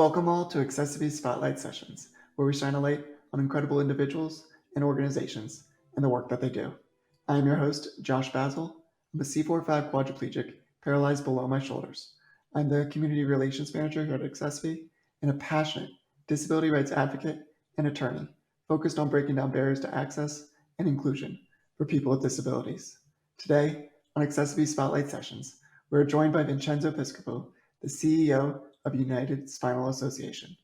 Welcome all to accessiBe's Spotlight Sessions, where we shine a light on incredible individuals and organizations and the work that they do. I am your host, Josh Basil. I'm a C4-5 quadriplegic, paralyzed below my shoulders. I'm the Community Relations Manager here at accessiBe and a passionate disability rights advocate and attorney focused on breaking down barriers to access and inclusion for people with disabilities. Today, on accessiBe Spotlight Sessions, we're joined by Vincenzo Piscopo, the CEO of United Spinal Association.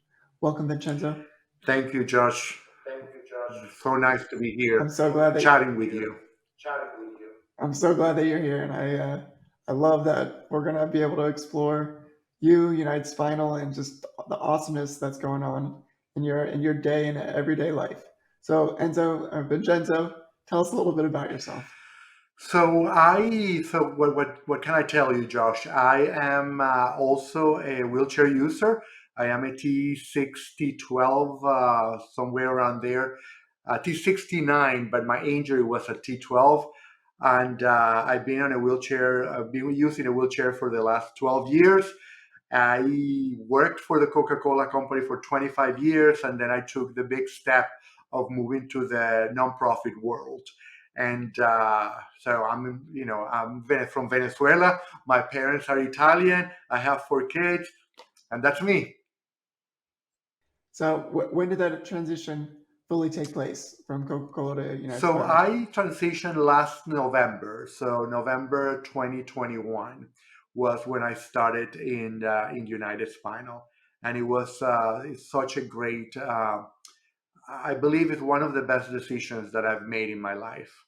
Welcome, Vincenzo. Thank you, Josh. So nice to be here I'm so glad that chatting with you. I'm so glad that you're here, and I love that we're gonna be able to explore you, United Spinal, and just the awesomeness that's going on in your day and everyday life. So Vincenzo, tell us a little bit about yourself. So what can I tell you, Josh? I am also a wheelchair user. I am a T6, T12, somewhere around there, T69, but my injury was a T12. And I've been on a wheelchair, I've been using a wheelchair for the last 12 years. I worked for the Coca-Cola company for 25 years, and then I took the big step of moving to the nonprofit world. And so I'm from Venezuela. My parents are Italian. I have 4 kids, and that's me. So when did that transition fully take place from Coca-Cola to United So Spinal? I transitioned last November. So November 2021 was when I started in United Spinal, and it was it's such a great. I believe it's one of the best decisions that I've made in my life.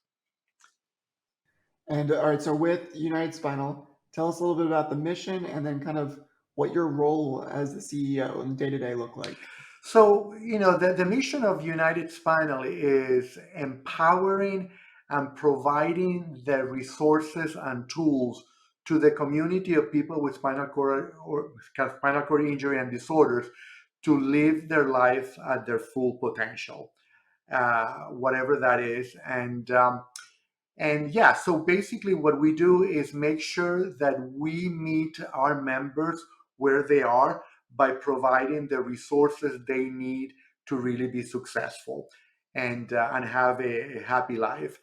And all right, so with United Spinal, tell us a little bit about the mission and then kind of what your role as the CEO and day to day look like. So, the mission of United Spinal is empowering and providing the resources and tools to the community of people with spinal cord or spinal cord injury and disorders to live their life at their full potential, whatever that is. And yeah, so basically what we do is make sure that we meet our members where they are by providing the resources they need to really be successful and have a happy life.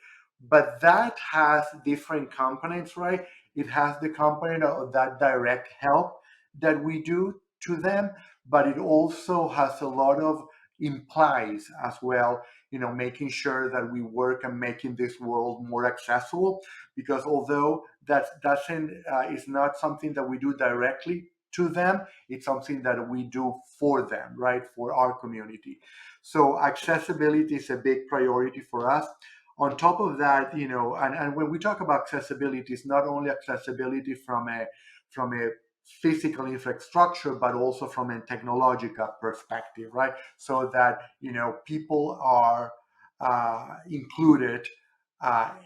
But that has different components, right? It has the component of that direct help that we do to them, but it also has a lot of implies as well, making sure that we work on making this world more accessible, because although that doesn't is not something that we do directly to them, it's something that we do for them, right, for our community. So accessibility is a big priority for us. On top of that, and when we talk about accessibility, it's not only accessibility from a physical infrastructure, but also from a technological perspective, right? So that people are included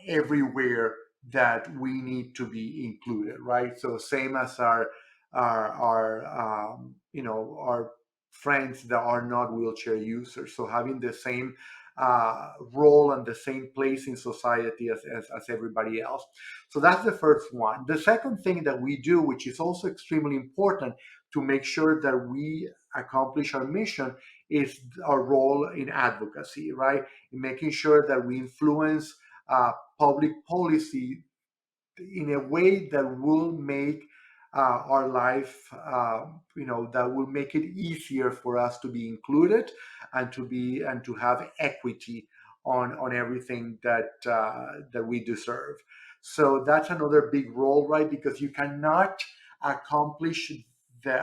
everywhere that we need to be included, right? So same as our friends that are not wheelchair users. So having the same role and the same place in society as everybody else. So that's the first one. The second thing that we do, which is also extremely important to make sure that we accomplish our mission, is our role in advocacy, right? In making sure that we influence public policy in a way that will make our life, that will make it easier for us to be included and to have equity on everything that we deserve. So that's another big role, right? Because you cannot accomplish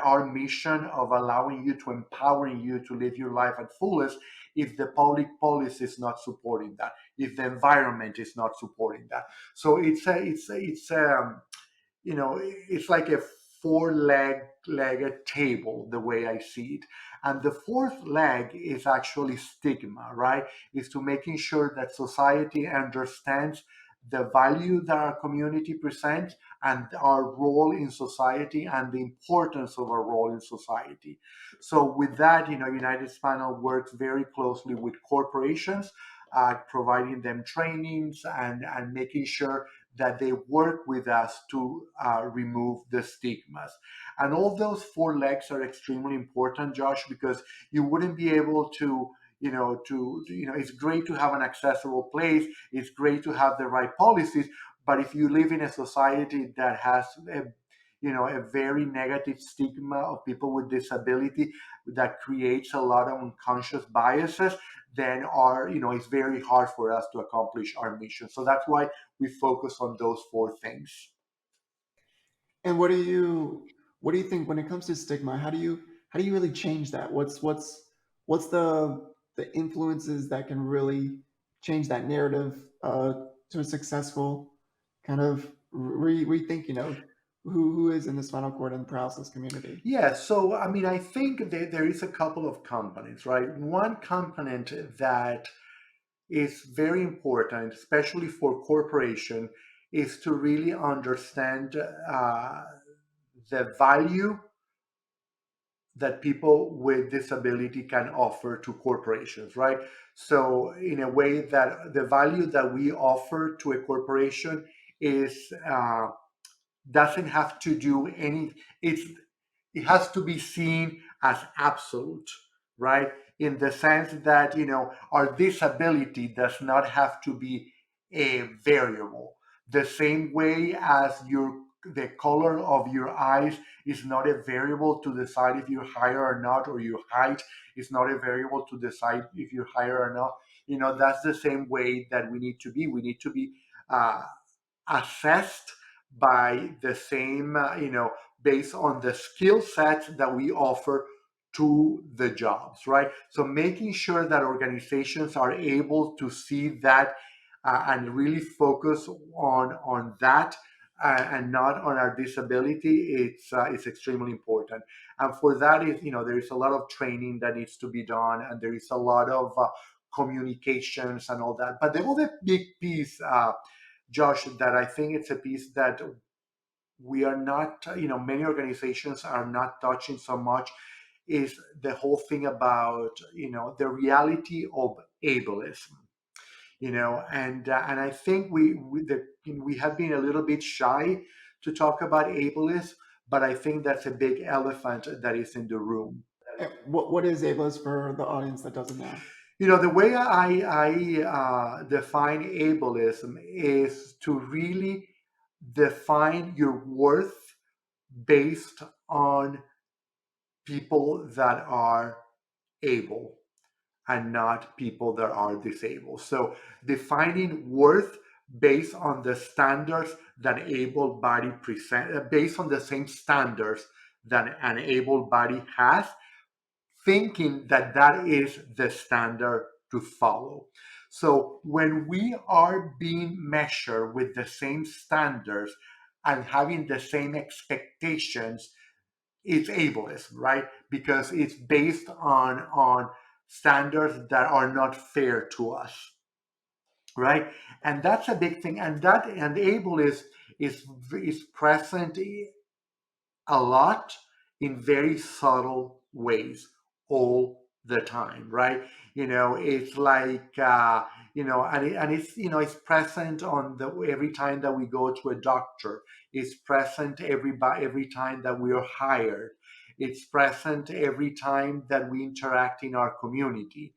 our mission of allowing you to empowering you to live your life at fullest if the public policy is not supporting that, if the environment is not supporting that. So it's like a four-legged table, the way I see it. And the fourth leg is actually stigma, right? Is to making sure that society understands the value that our community presents and our role in society and the importance of our role in society. So with that, United Spinal works very closely with corporations, providing them trainings and making sure that they work with us to remove the stigmas. And all those four legs are extremely important, Josh, because you wouldn't be able to, it's great to have an accessible place, it's great to have the right policies, but if you live in a society that has a very negative stigma of people with disability that creates a lot of unconscious biases, then it's very hard for us to accomplish our mission. So that's why we focus on those four things. And what do you think when it comes to stigma? How do you really change that? What's the influences that can really change that narrative to a successful kind of rethinking of who is in the spinal cord and paralysis community? Yeah, so I mean, I think there is a couple of components, right? One component that is very important, especially for corporation, is to really understand the value that people with disability can offer to corporations, right? So, in a way, that the value that we offer to a corporation is doesn't have to do any. It has to be seen as absolute, right? In the sense that, our disability does not have to be a variable. The same way as the color of your eyes is not a variable to decide if you're higher or not, or your height is not a variable to decide if you're higher or not. That's the same way that we need to be. We need to be uh, assessed by the same, based on the skill sets that we offer to the jobs, right? So making sure that organizations are able to see that and really focus on that and not on our disability, it's extremely important. And for that, there is a lot of training that needs to be done, and there is a lot of communications and all that. But the other big piece, Josh, that I think it's a piece that we are not, many organizations are not touching so much, is the whole thing about, the reality of ableism. And I think we have been a little bit shy to talk about ableism, but I think that's a big elephant that is in the room. What is ableist for the audience that doesn't know? The way I define ableism is to really define your worth based on people that are able and not people that are disabled. So defining worth based on the standards that able body present, based on the same standards that an able body has, thinking that that is the standard to follow. So when we are being measured with the same standards and having the same expectations, it's ableism, right? Because it's based on standards that are not fair to us, right? And that's a big thing. And ableism is present a lot in very subtle ways all the time, right? It's like it's present on the every time that we go to a doctor. It's present every time that we are hired. It's present every time that we interact in our community,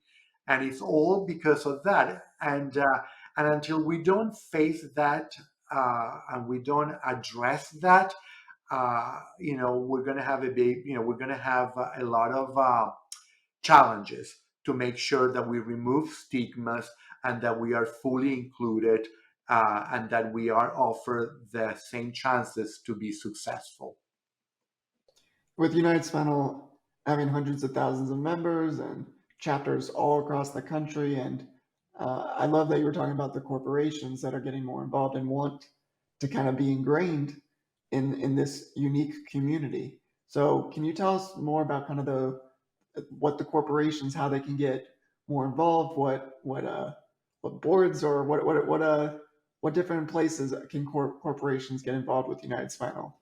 and it's all because of that. And until we don't face that and we don't address that, we're going to have we're going to have a lot of challenges to make sure that we remove stigmas and that we are fully included and that we are offered the same chances to be successful. With United Spinal having hundreds of thousands of members and chapters all across the country, and I love that you were talking about the corporations that are getting more involved and want to kind of be ingrained in this unique community. So, can you tell us more about kind of the what the corporations, how they can get more involved, what boards or what different places can corporations get involved with United Spinal?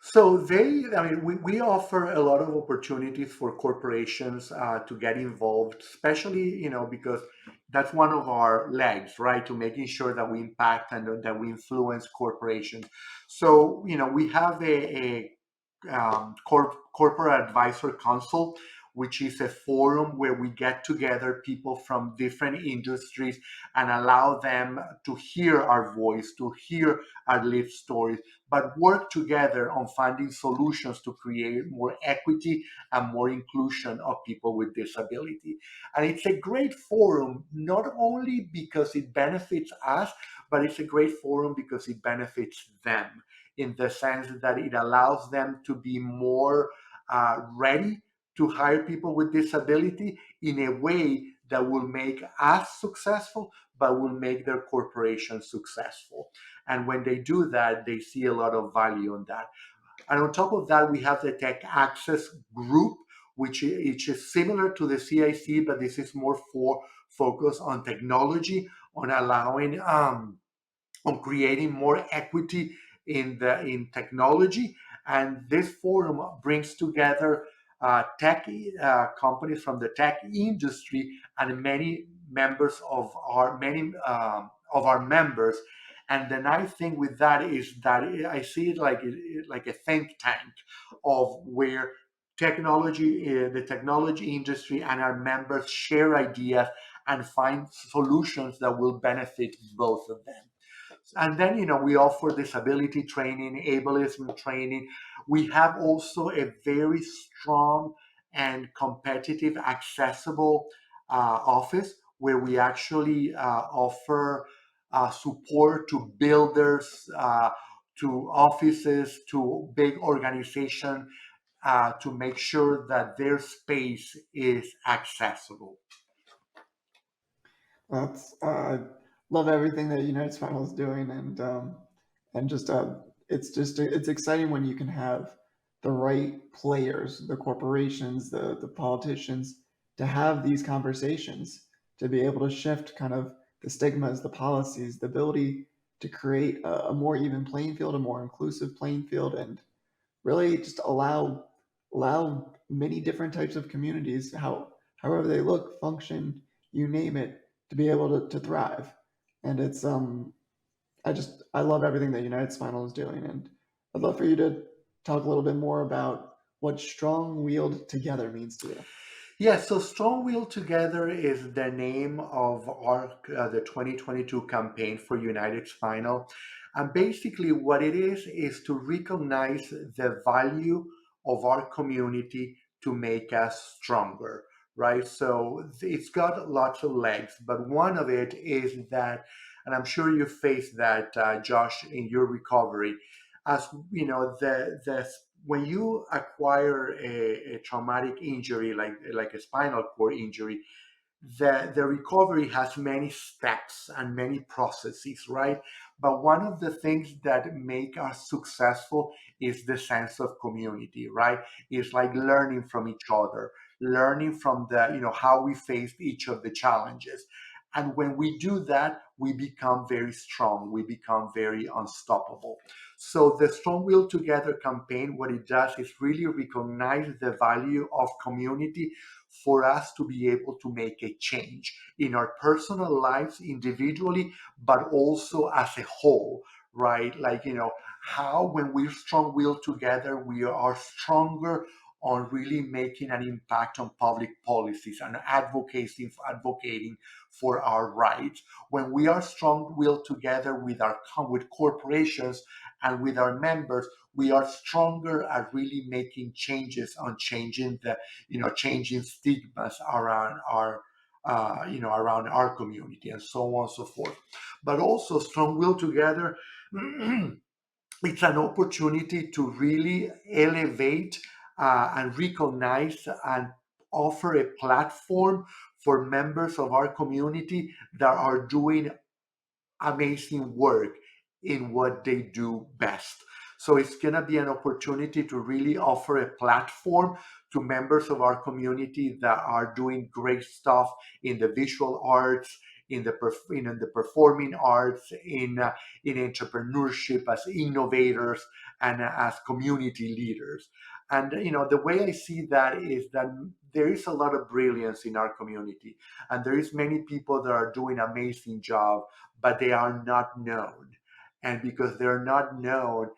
So we offer a lot of opportunities for corporations to get involved, especially, because that's one of our legs, right? To making sure that we impact and that we influence corporations. So, we have corporate advisor council, which is a forum where we get together people from different industries and allow them to hear our voice, to hear our lived stories, but work together on finding solutions to create more equity and more inclusion of people with disability. And it's a great forum, not only because it benefits us, but it's a great forum because it benefits them, in the sense that it allows them to be more ready to hire people with disability in a way that will make us successful, but will make their corporation successful. And when they do that, they see a lot of value in that. And on top of that, we have the Tech Access Group, which is similar to the CIC, but this is more for focus on technology, on allowing on creating more equity in technology. And this forum brings together tech companies from the tech industry and many of our members. And the nice thing with that is that I see it like a think tank of where the technology industry and our members share ideas and find solutions that will benefit both of them. And then, we offer disability training, ableism training. We have also a very strong and competitive, accessible office where we actually offer support to builders, to offices, to big organizations, to make sure that their space is accessible. That's I love everything that United Spinal is doing, and it's exciting when you can have the right players, the corporations, the politicians, to have these conversations, to be able to shift kind of the stigmas, the policies, the ability to create a more even playing field, a more inclusive playing field, and really just allow many different types of communities, however they look, function, you name it, to be able to thrive. And it's I love everything that United Spinal is doing, and I'd love for you to talk a little bit more about what strong wheeled together means to you. Yeah, so Strong Will Together is the name of our the 2022 campaign for United Spinal. And basically what it is to recognize the value of our community to make us stronger, right? So it's got lots of legs, but one of it is that, and I'm sure you faced that, Josh, in your recovery, as you know, the when you acquire a traumatic injury like a spinal cord injury, the recovery has many steps and many processes, right? But one of the things that make us successful is the sense of community, right? It's like learning from each other, learning from how we faced each of the challenges. And when we do that, we become very strong. We become very unstoppable. So the Strong Will Together campaign, what it does is really recognize the value of community for us to be able to make a change in our personal lives individually, but also as a whole, right? Like, how when we're strong will together, we are stronger on really making an impact on public policies and advocating for our rights. When we are strong will together with corporations and with our members, we are stronger at really making changes on changing stigmas around our community, and so on and so forth. But also Strong Will Together, it's an opportunity to really elevate and recognize and offer a platform for members of our community that are doing amazing work in what they do best. So it's going to be an opportunity to really offer a platform to members of our community that are doing great stuff in the visual arts, in the performing arts, in entrepreneurship, as innovators and as community leaders. And the way I see that is that there is a lot of brilliance in our community, and there is many people that are doing amazing job, but they are not known. And because they're not known,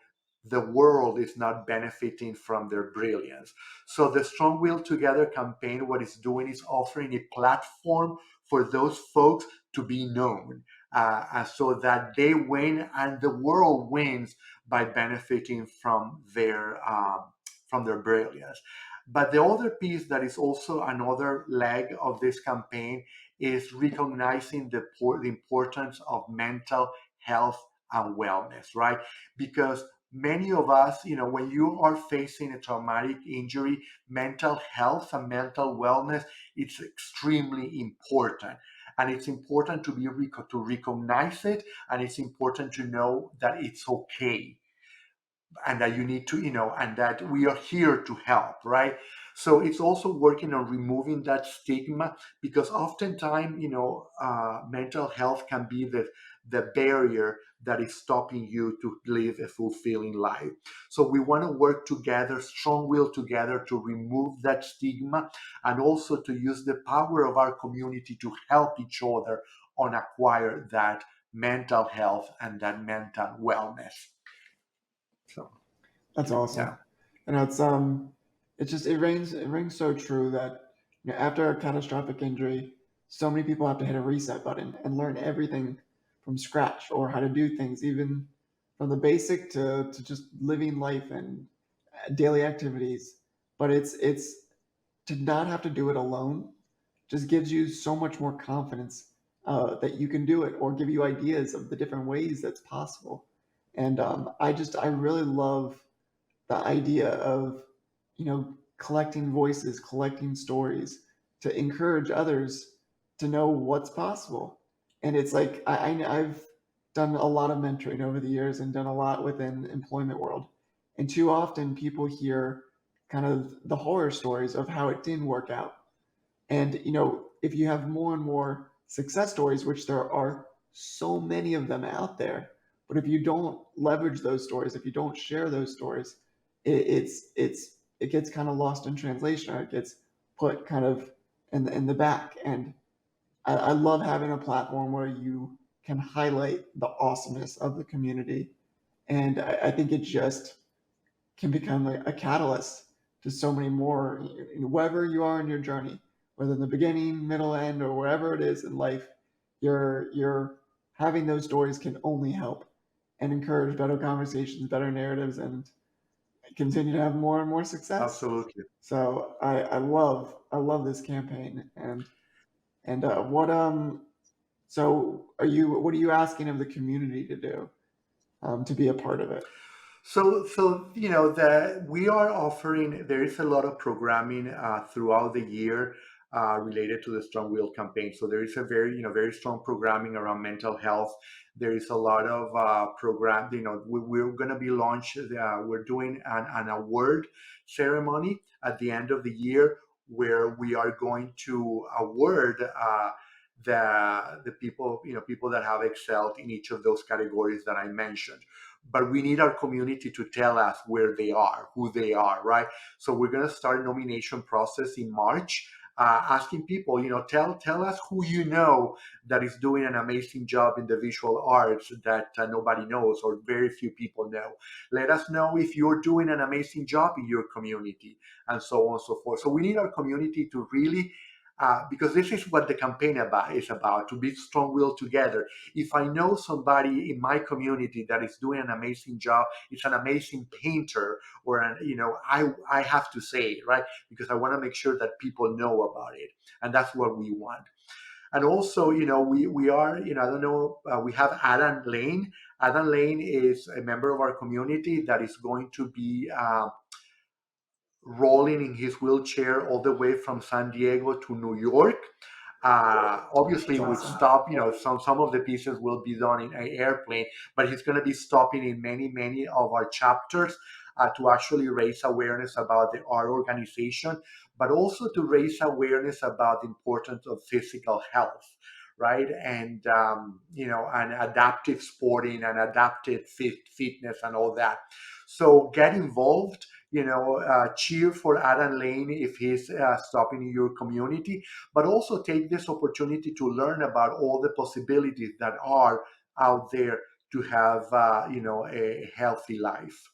the world is not benefiting from their brilliance. So the Strong Will Together campaign, what it's doing is offering a platform for those folks to be known, so that they win and the world wins by benefiting from their brilliance. But the other piece that is also another leg of this campaign is recognizing the importance of mental health and wellness, right? Because many of us, when you are facing a traumatic injury, mental health and mental wellness, it's extremely important. And it's important to recognize it, and it's important to know that it's okay, and that you need to, and that we are here to help, right? So it's also working on removing that stigma, because oftentimes, mental health can be the barrier that is stopping you to live a fulfilling life. So we want to work together, strong will together, to remove that stigma, and also to use the power of our community to help each other on acquire that mental health and that mental wellness. So That's awesome. yeah. And it rings so true that after a catastrophic injury, so many people have to hit a reset button and learn everything from scratch, or how to do things, even from the basic to just living life and daily activities. But it's to not have to do it alone just gives you so much more confidence that you can do it, or give you ideas of the different ways that's possible. And I really love the idea of collecting voices, collecting stories to encourage others to know what's possible. And it's like I've done a lot of mentoring over the years and done a lot within employment world, and too often people hear kind of the horror stories of how it didn't work out. And if you have more and more success stories, which there are so many of them out there, but if you don't leverage those stories, if you don't share those stories, it gets kind of lost in translation, or it gets put kind of in the back. And I love having a platform where you can highlight the awesomeness of the community. And I think it just can become a catalyst to so many more, wherever you are in your journey, whether in the beginning, middle, end, or wherever it is in life. You're having those stories can only help and encourage better conversations, better narratives, and continue to have more and more success. Absolutely. So I love this campaign. And what are you asking of the community to do, to be a part of it? So that we are offering. There is a lot of programming throughout the year related to the Strong Will campaign. So there is a very strong programming around mental health. There is a lot of program. We're going to be launched. We're doing an award ceremony at the end of the year, where we are going to award. The people, people that have excelled in each of those categories that I mentioned. But we need our community to tell us where they are, who they are, right? So we're going to start a nomination process in March, asking people, tell us who that is doing an amazing job in the visual arts that nobody knows, or very few people know. Let us know if you're doing an amazing job in your community, and so on and so forth. So we need our community to really, because this is what the campaign is about, to be strong will together. If I know somebody in my community that is doing an amazing job, it's an amazing painter, or I have to say it, right? Because I want to make sure that people know about it, and that's what we want. And also, we are, I don't know, we have Adam Lane. Adam Lane is a member of our community that is going to be rolling in his wheelchair all the way from San Diego to New York. Obviously, It's with awesome. stop, some of the pieces will be done in an airplane, but he's going to be stopping in many of our chapters to actually raise awareness about our organization, but also to raise awareness about the importance of physical health, right? And and adaptive sporting and adaptive fitness and all that. So get involved. cheer for Adam Lane if he's stopping in your community, but also take this opportunity to learn about all the possibilities that are out there to have, a healthy life.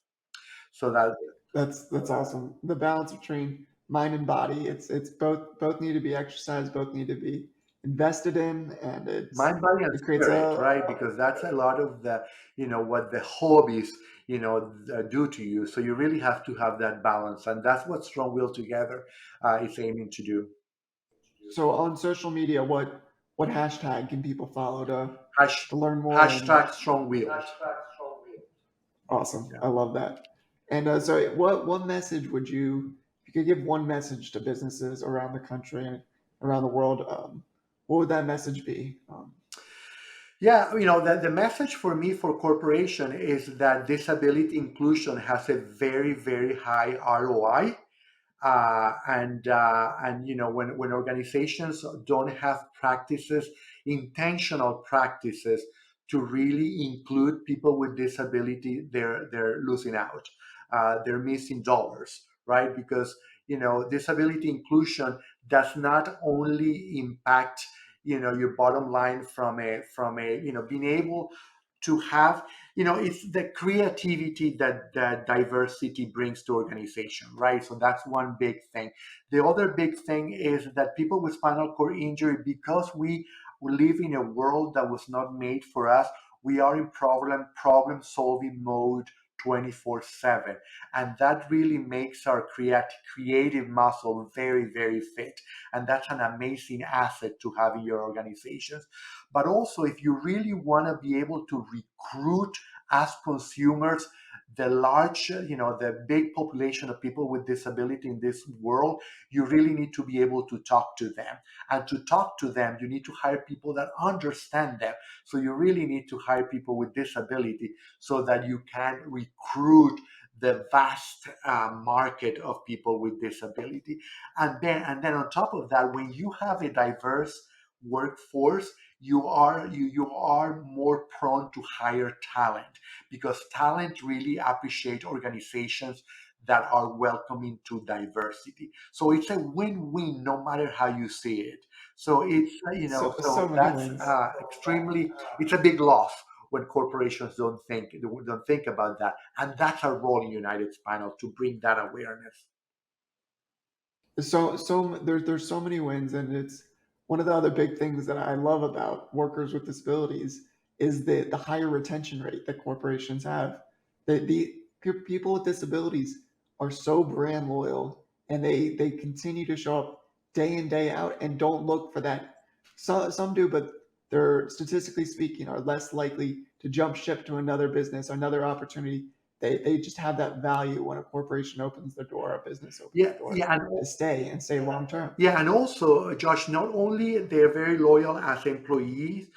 So that That's awesome. The balance between mind and body. It's both need to be exercised, both need to be invested in, and mind, body, and it creates spirit, a right? Because that's a lot of the, what the hobbies, do to you. So you really have to have that balance, and that's what Strong Will Together is aiming to do. so on social media, what hashtag can people follow Hash, to learn more and hashtag Strong Willed. awesome. Yeah. I love that. And so what message would you if you could give one message to businesses around the country and around the world, what would that message be? Yeah, the message for me for corporation is that disability inclusion has a very, very high ROI. And when organizations don't have practices, intentional practices to really include people with disability, they're losing out. They're missing dollars, right? Because disability inclusion does not only impact your bottom line from a being able to have, it's the creativity that diversity brings to organization, right? So that's one big thing. The other big thing is that people with spinal cord injury, because we live in a world that was not made for us, we are in problem solving mode 24/7, and that really makes our creative muscle very, very fit, and that's an amazing asset to have in your organizations. But also, if you really want to be able to recruit as consumers the big population of people with disability in this world, you really need to be able to talk to them. And to talk to them, you need to hire people that understand them. So you really need to hire people with disability so that you can recruit the vast market of people with disability. And then on top of that, when you have a diverse workforce, you are more prone to hire talent, because talent really appreciate organizations that are welcoming to diversity. So it's a win-win no matter how you see it. So it's So many that's wins. extremely, it's a big loss when corporations don't think about that, and that's our role in United Spinal, to bring that awareness. There's so many wins, and it's one of the other big things that I love about workers with disabilities is the higher retention rate that corporations have. People with disabilities are so brand loyal, and they continue to show up day in day out and don't look for that. Some do, but they're statistically speaking are less likely to jump ship to another business, another opportunity. They just have that value when a corporation opens their door, a business opens the Yeah, door yeah, to stay and stay long term. yeah, and also, Josh, not only they're very loyal as employees,